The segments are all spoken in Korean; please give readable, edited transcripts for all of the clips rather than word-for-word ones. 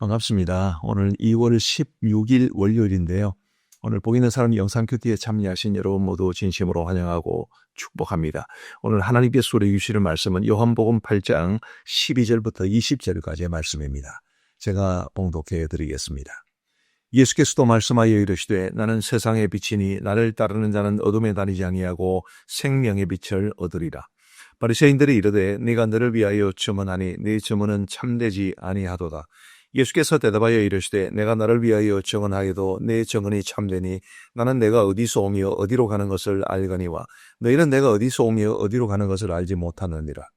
반갑습니다. 오늘 2월 16일 월요일인데요. 오늘 복 있는 사람 영상 큐티에 참여하신 여러분 모두 진심으로 환영하고 축복합니다. 오늘 하나님께서 우리에게 주시는 말씀은 요한복음 8장 12절부터 20절까지의 말씀입니다. 제가 봉독해 드리겠습니다. 예수께서도 말씀하여 이르시되 나는 세상의 빛이니 나를 따르는 자는 어둠에 다니지 아니하고 생명의 빛을 얻으리라. 바리새인들이 이르되 네가 너를 위하여 증언하니 네 증언은 참되지 아니하도다. 예수께서 대답하여 이르시되 내가 나를 위하여 증언하여도 내 증언이 참되니 나는 내가 어디서 오며 어디로 가는 것을 알거니와 너희는 내가 어디서 오며 어디로 가는 것을 알지 못하느니라.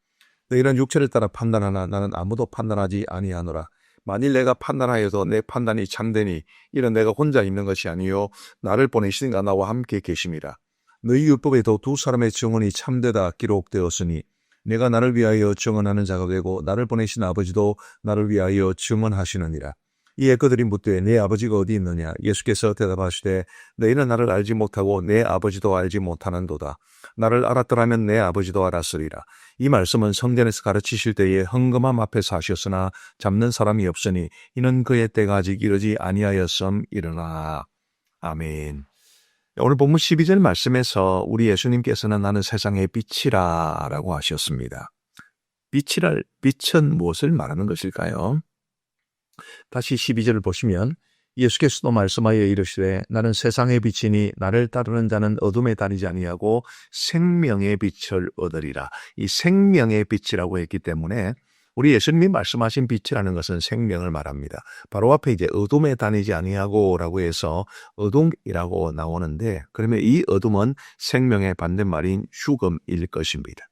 너희는 육체를 따라 판단하나 나는 아무도 판단하지 아니하노라. 만일 내가 판단하여도 내 판단이 참되니 이는 내가 혼자 있는 것이 아니요 나를 보내신 이가 나와 함께 계심이라. 너희 율법에도 두 사람의 증언이 참되다 기록되었으니 내가 나를 위하여 증언하는 자가 되고 나를 보내신 아버지도 나를 위하여 증언하시느니라. 이에 그들이 묻되 내 아버지가 어디 있느냐? 예수께서 대답하시되 너희는 나를 알지 못하고 내 아버지도 알지 못하는도다. 나를 알았더라면 내 아버지도 알았으리라. 이 말씀은 성전에서 가르치실 때에 헌금함 앞에서 하셨으나 잡는 사람이 없으니 이는 그의 때가 아직 이르지 아니하였음이러나. 아멘. 오늘 본문 12절 말씀에서 우리 예수님께서는 나는 세상의 빛이라 라고 하셨습니다. 빛은 무엇을 말하는 것일까요? 다시 12절을 보시면 예수께서도 말씀하여 이르시되 나는 세상의 빛이니 나를 따르는 자는 어둠에 다니지 아니하고 생명의 빛을 얻으리라. 이 생명의 빛이라고 했기 때문에 우리 예수님이 말씀하신 빛이라는 것은 생명을 말합니다. 바로 앞에 이제 어둠에 다니지 아니하고 라고 해서 어둠이라고 나오는데 그러면 이 어둠은 생명의 반대말인 죽음일 것입니다.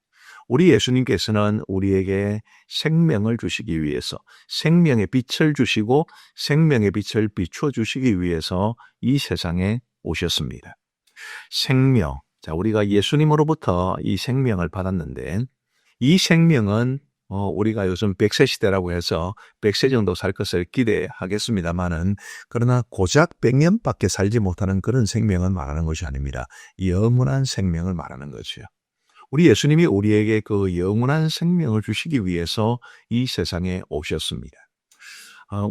우리 예수님께서는 우리에게 생명을 주시기 위해서 생명의 빛을 주시고 생명의 빛을 비추어 주시기 위해서 이 세상에 오셨습니다. 생명, 자 우리가 예수님으로부터 이 생명을 받았는데 이 생명은 우리가 요즘 100세 시대라고 해서 100세 정도 살 것을 기대하겠습니다만은 그러나 고작 100년밖에 살지 못하는 그런 생명을 말하는 것이 아닙니다. 영원한 생명을 말하는 거죠. 우리 예수님이 우리에게 그 영원한 생명을 주시기 위해서 이 세상에 오셨습니다.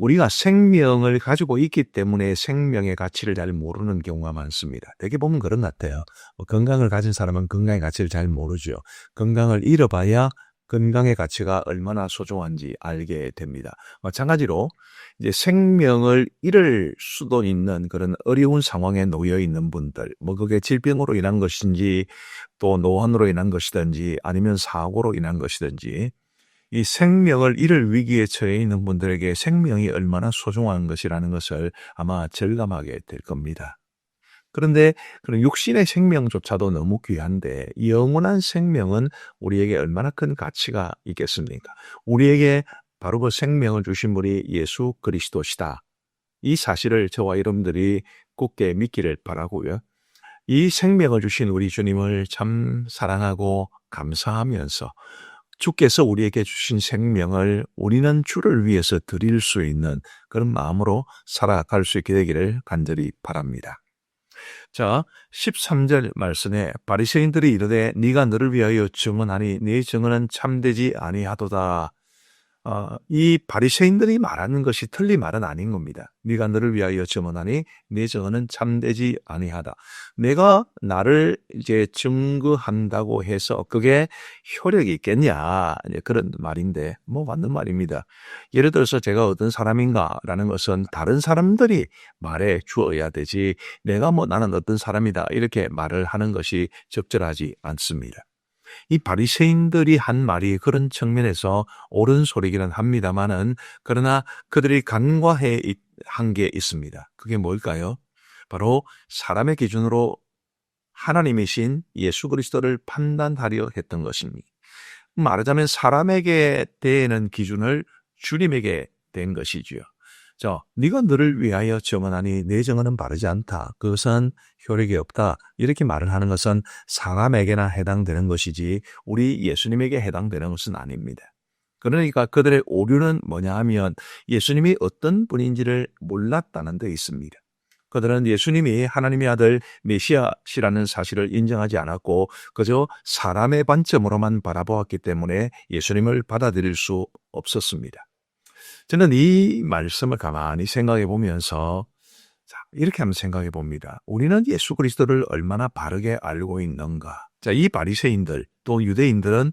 우리가 생명을 가지고 있기 때문에 생명의 가치를 잘 모르는 경우가 많습니다. 대개 보면 그런 것 같아요. 건강을 가진 사람은 건강의 가치를 잘 모르죠. 건강을 잃어봐야 건강의 가치가 얼마나 소중한지 알게 됩니다. 마찬가지로 이제 생명을 잃을 수도 있는 그런 어려운 상황에 놓여 있는 분들, 그게 질병으로 인한 것인지 또 노환으로 인한 것이든지 아니면 사고로 인한 것이든지 이 생명을 잃을 위기에 처해 있는 분들에게 생명이 얼마나 소중한 것이라는 것을 아마 절감하게 될 겁니다. 그런데 그런 육신의 생명조차도 너무 귀한데 영원한 생명은 우리에게 얼마나 큰 가치가 있겠습니까? 우리에게 바로 그 생명을 주신 분이 예수 그리스도시다. 이 사실을 저와 여러분들이 굳게 믿기를 바라고요. 이 생명을 주신 우리 주님을 참 사랑하고 감사하면서 주께서 우리에게 주신 생명을 우리는 주를 위해서 드릴 수 있는 그런 마음으로 살아갈 수 있게 되기를 간절히 바랍니다. 자, 13절 말씀에 바리새인들이 이르되 네가 너를 위하여 증언하니 네 증언은 참되지 아니하도다. 이 바리새인들이 말하는 것이 틀린 말은 아닌 겁니다. 네가 너를 위하여 증언하니 네 증언은 참되지 아니하다. 내가 나를 이제 증거한다고 해서 그게 효력이 있겠냐 그런 말인데 맞는 말입니다. 예를 들어서 제가 어떤 사람인가라는 것은 다른 사람들이 말해 주어야 되지 내가 나는 어떤 사람이다 이렇게 말을 하는 것이 적절하지 않습니다. 이 바리새인들이 한 말이 그런 측면에서 옳은 소리기는 합니다만은 그러나 그들이 간과해 한 게 있습니다. 그게 뭘까요? 바로 사람의 기준으로 하나님이신 예수 그리스도를 판단하려 했던 것입니다. 말하자면 사람에게 대는 기준을 주님에게 댄 것이지요. 네가 너를 위하여 증언하니 내 증언은 바르지 않다. 그것은 효력이 없다. 이렇게 말을 하는 것은 사람에게나 해당되는 것이지 우리 예수님에게 해당되는 것은 아닙니다. 그러니까 그들의 오류는 뭐냐 하면 예수님이 어떤 분인지를 몰랐다는 데 있습니다. 그들은 예수님이 하나님의 아들 메시아시라는 사실을 인정하지 않았고 그저 사람의 관점으로만 바라보았기 때문에 예수님을 받아들일 수 없었습니다. 저는 이 말씀을 가만히 생각해 보면서 자, 이렇게 한번 생각해 봅니다. 우리는 예수 그리스도를 얼마나 바르게 알고 있는가? 자, 이 바리새인들 또 유대인들은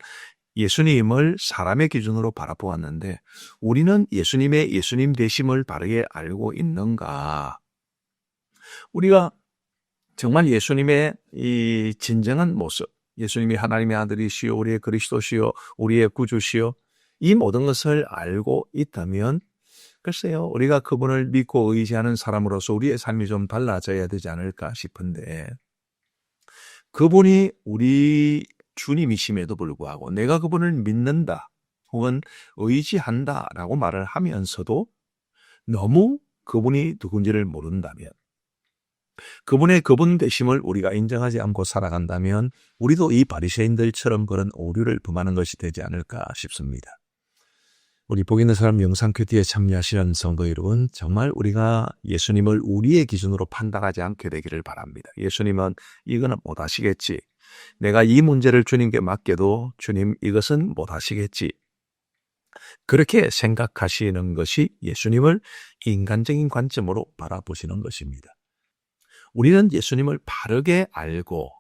예수님을 사람의 기준으로 바라보았는데 우리는 예수님의 예수님 되심을 바르게 알고 있는가? 우리가 정말 예수님의 이 진정한 모습, 예수님이 하나님의 아들이시오, 우리의 그리스도시오, 우리의 구주시오, 이 모든 것을 알고 있다면 글쎄요, 우리가 그분을 믿고 의지하는 사람으로서 우리의 삶이 좀 달라져야 되지 않을까 싶은데 그분이 우리 주님이심에도 불구하고 내가 그분을 믿는다 혹은 의지한다라고 말을 하면서도 너무 그분이 누군지를 모른다면 그분의 그분 되심을 우리가 인정하지 않고 살아간다면 우리도 이 바리새인들처럼 그런 오류를 범하는 것이 되지 않을까 싶습니다. 우리 복 있는 사람 영상 큐티에 참여하시는 성도 여러분, 정말 우리가 예수님을 우리의 기준으로 판단하지 않게 되기를 바랍니다. 예수님은 이거는 못하시겠지. 내가 이 문제를 주님께 맡겨도 주님 이것은 못하시겠지. 그렇게 생각하시는 것이 예수님을 인간적인 관점으로 바라보시는 것입니다. 우리는 예수님을 바르게 알고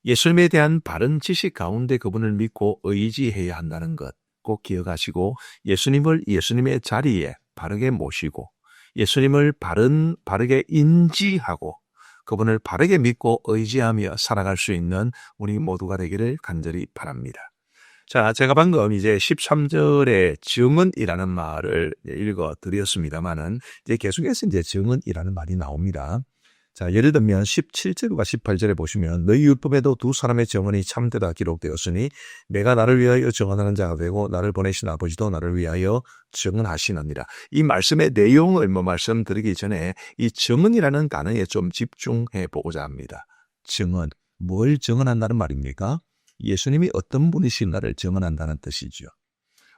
예수님에 대한 바른 지식 가운데 그분을 믿고 의지해야 한다는 것 꼭 기억하시고 예수님을 예수님의 자리에 바르게 모시고 예수님을 바르게 인지하고 그분을 바르게 믿고 의지하며 살아갈 수 있는 우리 모두가 되기를 간절히 바랍니다. 자, 제가 방금 이제 13절에 증언이라는 말을 읽어드렸습니다만은 이제 계속해서 이제 증언이라는 말이 나옵니다. 자, 예를 들면 17절과 18절에 보시면 너희 율법에도 두 사람의 증언이 참되다 기록되었으니 내가 나를 위하여 증언하는 자가 되고 나를 보내신 아버지도 나를 위하여 증언하시느니라. 이 말씀의 내용을 말씀드리기 전에 이 증언이라는 단어에 좀 집중해 보고자 합니다. 증언, 뭘 증언한다는 말입니까? 예수님이 어떤 분이신가를 증언한다는 뜻이죠.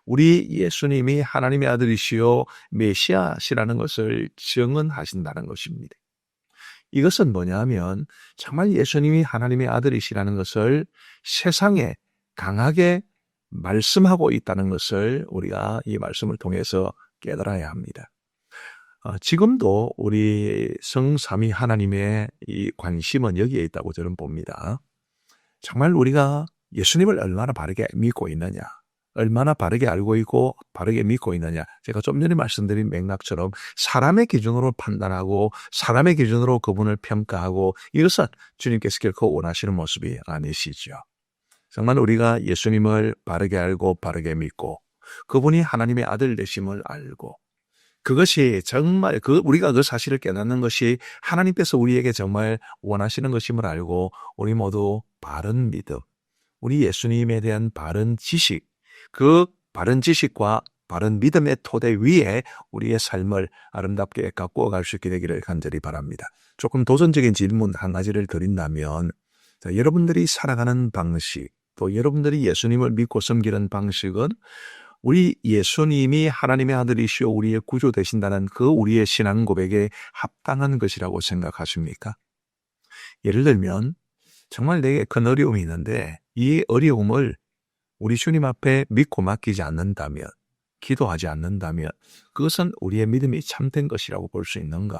우리 예수님이 하나님의 아들이시요 메시아시라는 것을 증언하신다는 것입니다. 이것은 뭐냐면 정말 예수님이 하나님의 아들이시라는 것을 세상에 강하게 말씀하고 있다는 것을 우리가 이 말씀을 통해서 깨달아야 합니다. 지금도 우리 성삼위 하나님의 이 관심은 여기에 있다고 저는 봅니다. 정말 우리가 예수님을 얼마나 바르게 믿고 있느냐, 얼마나 바르게 알고 있고 바르게 믿고 있느냐. 제가 좀 전에 말씀드린 맥락처럼 사람의 기준으로 판단하고 사람의 기준으로 그분을 평가하고 이것은 주님께서 결코 원하시는 모습이 아니시죠. 정말 우리가 예수님을 바르게 알고 바르게 믿고 그분이 하나님의 아들 되심을 알고 그것이 정말 우리가 그 사실을 깨닫는 것이 하나님께서 우리에게 정말 원하시는 것임을 알고 우리 모두 바른 믿음, 우리 예수님에 대한 바른 지식, 그 바른 지식과 바른 믿음의 토대 위에 우리의 삶을 아름답게 가꾸어 갈 수 있게 되기를 간절히 바랍니다. 조금 도전적인 질문 한 가지를 드린다면 자, 여러분들이 살아가는 방식, 또 여러분들이 예수님을 믿고 섬기는 방식은 우리 예수님이 하나님의 아들이시오 우리의 구주 되신다는 그 우리의 신앙 고백에 합당한 것이라고 생각하십니까? 예를 들면 정말 내게 큰 어려움이 있는데 이 어려움을 우리 주님 앞에 믿고 맡기지 않는다면, 기도하지 않는다면 그것은 우리의 믿음이 참된 것이라고 볼 수 있는가?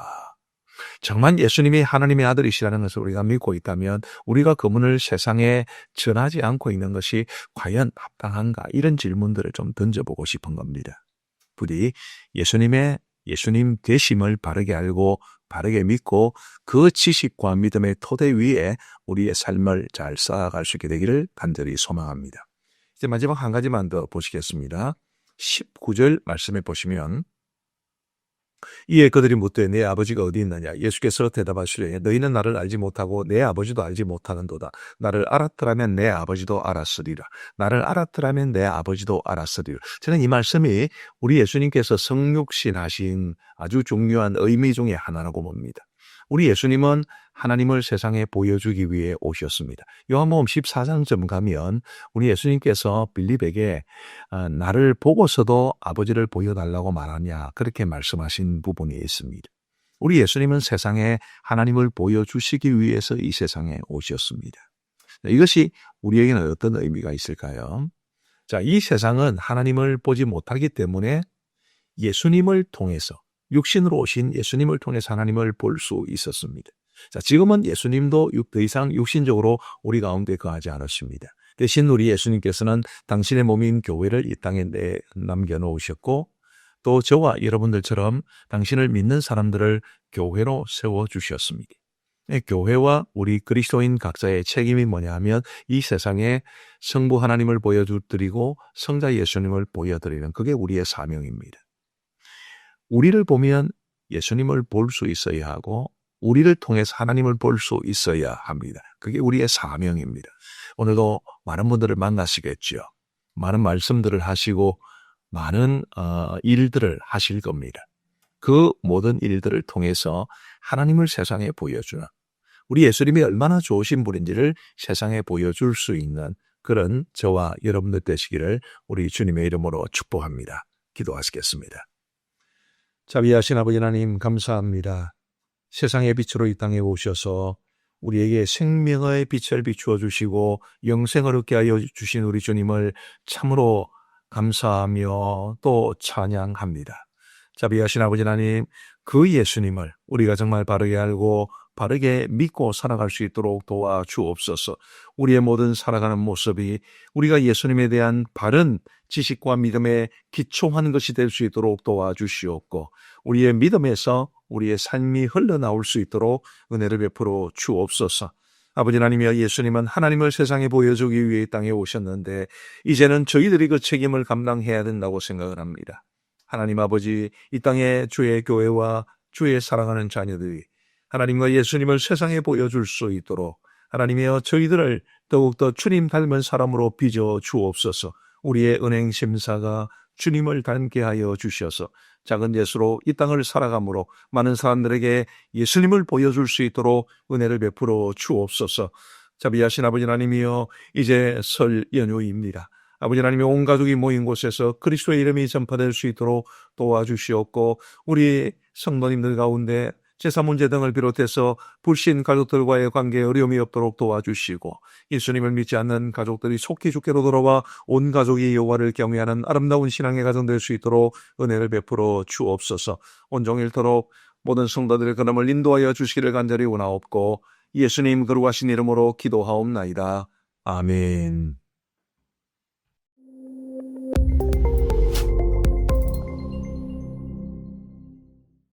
정말 예수님이 하나님의 아들이시라는 것을 우리가 믿고 있다면 우리가 그분을 세상에 전하지 않고 있는 것이 과연 합당한가? 이런 질문들을 좀 던져보고 싶은 겁니다. 부디 예수님 되심을 바르게 알고 바르게 믿고 그 지식과 믿음의 토대 위에 우리의 삶을 잘 쌓아갈 수 있게 되기를 간절히 소망합니다. 이제 마지막 한 가지만 더 보시겠습니다. 19절 말씀에 보시면 이에 그들이 묻되 내 아버지가 어디 있느냐? 예수께서 대답하시되 너희는 나를 알지 못하고 내 아버지도 알지 못하는도다. 나를 알았더라면 내 아버지도 알았으리라. 나를 알았더라면 내 아버지도 알았으리라. 저는 이 말씀이 우리 예수님께서 성육신 하신 아주 중요한 의미 중에 하나라고 봅니다. 우리 예수님은 하나님을 세상에 보여주기 위해 오셨습니다. 요한복음 14장쯤 가면 우리 예수님께서 빌립에게 나를 보고서도 아버지를 보여달라고 말하냐 그렇게 말씀하신 부분이 있습니다. 우리 예수님은 세상에 하나님을 보여주시기 위해서 이 세상에 오셨습니다. 이것이 우리에게는 어떤 의미가 있을까요? 자, 이 세상은 하나님을 보지 못하기 때문에 예수님을 통해서, 육신으로 오신 예수님을 통해서 하나님을 볼 수 있었습니다. 자, 지금은 예수님도 더 이상 육신적으로 우리 가운데 거하지 않으십니다. 대신 우리 예수님께서는 당신의 몸인 교회를 이 땅에 남겨놓으셨고, 또 저와 여러분들처럼 당신을 믿는 사람들을 교회로 세워주셨습니다. 교회와 우리 그리스도인 각자의 책임이 뭐냐 하면 이 세상에 성부 하나님을 보여드리고 성자 예수님을 보여드리는, 그게 우리의 사명입니다. 우리를 보면 예수님을 볼 수 있어야 하고 우리를 통해서 하나님을 볼 수 있어야 합니다. 그게 우리의 사명입니다. 오늘도 많은 분들을 만나시겠죠. 많은 말씀들을 하시고 많은 일들을 하실 겁니다. 그 모든 일들을 통해서 하나님을 세상에 보여주는, 우리 예수님이 얼마나 좋으신 분인지를 세상에 보여줄 수 있는 그런 저와 여러분들 되시기를 우리 주님의 이름으로 축복합니다. 기도하시겠습니다. 자비하신 아버지 하나님, 감사합니다. 세상의 빛으로 이 땅에 오셔서 우리에게 생명의 빛을 비추어 주시고 영생을 얻게 하여 주신 우리 주님을 참으로 감사하며 또 찬양합니다. 자비하신 아버지 하나님, 그 예수님을 우리가 정말 바르게 알고 바르게 믿고 살아갈 수 있도록 도와주옵소서. 우리의 모든 살아가는 모습이 우리가 예수님에 대한 바른 지식과 믿음에 기초한 것이 될 수 있도록 도와주시옵고, 우리의 믿음에서 우리의 삶이 흘러나올 수 있도록 은혜를 베풀어 주옵소서. 아버지 하나님이여, 예수님은 하나님을 세상에 보여주기 위해 이 땅에 오셨는데 이제는 저희들이 그 책임을 감당해야 된다고 생각을 합니다. 하나님 아버지, 이 땅에 주의 교회와 주의 사랑하는 자녀들이 하나님과 예수님을 세상에 보여줄 수 있도록 하나님이여, 저희들을 더욱더 주님 닮은 사람으로 빚어 주옵소서. 우리의 은행 심사가 주님을 닮게 하여 주셔서 작은 예수로 이 땅을 살아감으로 많은 사람들에게 예수님을 보여줄 수 있도록 은혜를 베풀어 주옵소서. 자비하신 아버지 하나님이여, 이제 설 연휴입니다. 아버지 하나님의 온 가족이 모인 곳에서 그리스도의 이름이 전파될 수 있도록 도와주시옵고, 우리 성도님들 가운데 제사 문제 등을 비롯해서 불신 가족들과의 관계에 어려움이 없도록 도와주시고, 예수님을 믿지 않는 가족들이 속히 주께로 돌아와 온 가족이 여호와를 경외하는 아름다운 신앙의 가정 될 수 있도록 은혜를 베풀어 주옵소서. 온종일토록 모든 성도들의 걸음을 인도하여 주시기를 간절히 원하옵고, 예수님 거룩하신 이름으로 기도하옵나이다. 아멘.